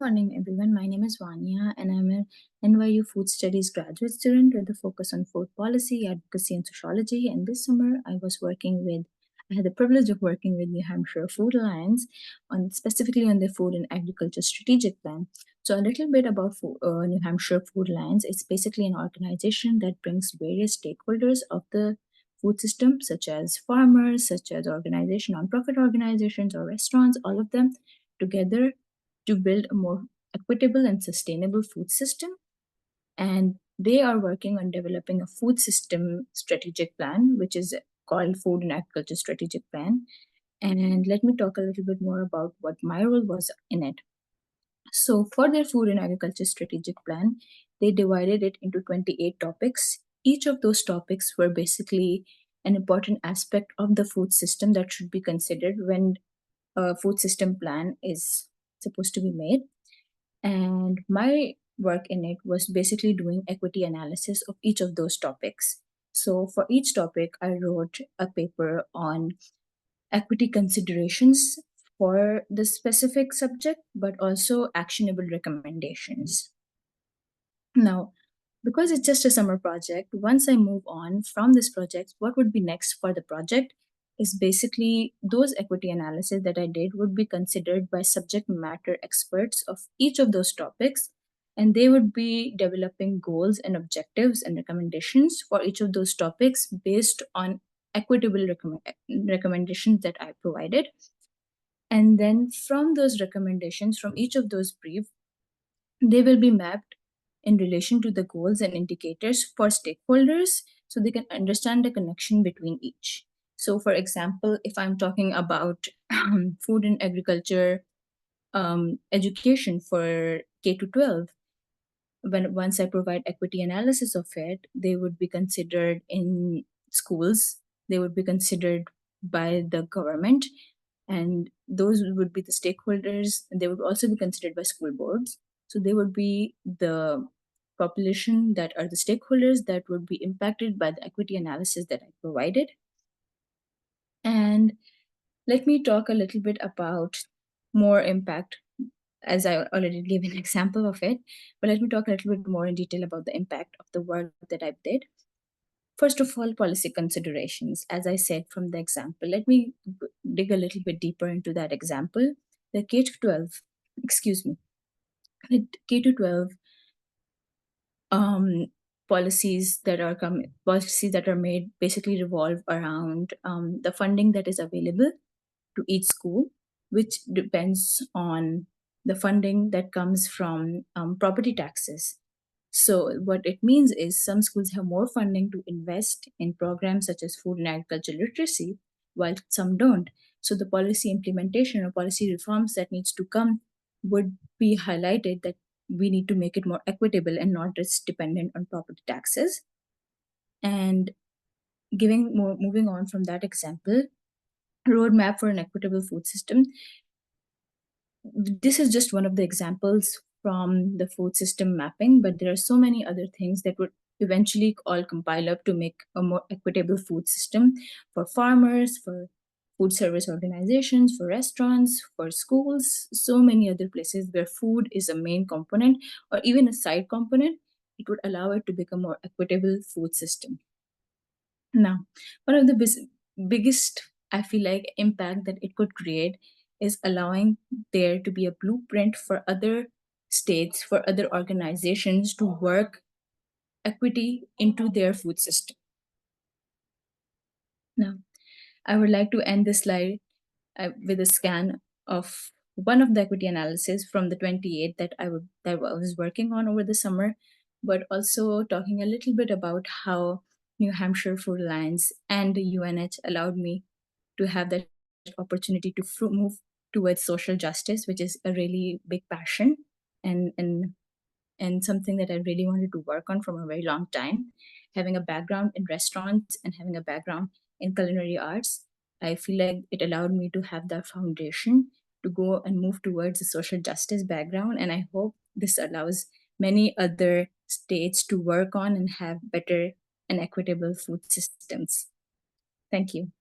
Morning, everyone. My name is Wania, and I'm an NYU Food Studies graduate student with a focus on food policy, advocacy, and sociology. And this summer, I had the privilege of working with New Hampshire Food Alliance on specifically on their food and agriculture strategic plan. So, a little bit about New Hampshire Food Alliance. It's basically an organization that brings various stakeholders of the food system, such as farmers, such as nonprofit organizations, or restaurants, all of them together to build a more equitable and sustainable food system. And they are working on developing a food system strategic plan, which is called Food and Agriculture Strategic Plan. And let me talk a little bit more about what my role was in it. So, for their Food and Agriculture Strategic Plan, they divided it into 28 topics. Each of those topics were basically an important aspect of the food system that should be considered when a food system plan is supposed to be made. And my work in it was basically doing equity analysis of each of those topics. So for each topic, I wrote a paper on equity considerations for the specific subject, but also actionable recommendations. Now, because it's just a summer project, once I move on from this project, what would be next for the project is basically those equity analysis that I did would be considered by subject matter experts of each of those topics, and they would be developing goals and objectives and recommendations for each of those topics based on equitable recommendations that I provided. And then from those recommendations, from each of those briefs, they will be mapped in relation to the goals and indicators for stakeholders so they can understand the connection between each. So, for example, if I'm talking about food and agriculture education for K to 12, when once I provide equity analysis of it, they would be considered in schools, they would be considered by the government, and those would be the stakeholders. They would also be considered by school boards. So they would be the population that are the stakeholders that would be impacted by the equity analysis that I provided. And let me talk a little bit about more impact, as I already gave an example of it. But let me talk a little bit more in detail about the impact of the work that I did. First of all, policy considerations. As I said from the example, let me dig a little bit deeper into that example. The K to 12, excuse me, the K to 12 um, policies that are made basically revolve around the funding that is available to each school, which depends on the funding that comes from property taxes. So, what it means is some schools have more funding to invest in programs such as food and agriculture literacy, while some don't. So, the policy implementation or policy reforms that needs to come would be highlighted that we need to make it more equitable and not just dependent on property taxes. And moving on from that example, roadmap for an equitable food system. This is just one of the examples from the food system mapping, but there are so many other things that would eventually all compile up to make a more equitable food system for farmers, for food service organizations, for restaurants, for schools, so many other places where food is a main component or even a side component. It would allow it to become a more equitable food system. Now, one of the biggest, I feel like, impact that it could create is allowing there to be a blueprint for other states, for other organizations to work equity into their food system. Now, I would like to end this slide with a scan of one of the equity analysis from the 28 that I was working on over the summer, but also talking a little bit about how New Hampshire Food Alliance and the UNH allowed me to have that opportunity to move towards social justice, which is a really big passion and and and something that I really wanted to work on from a very long time. Having a background in restaurants and having a background in culinary arts, I feel like it allowed me to have that foundation to go and move towards a social justice background. And I hope this allows many other states to work on and have better and equitable food systems. Thank you.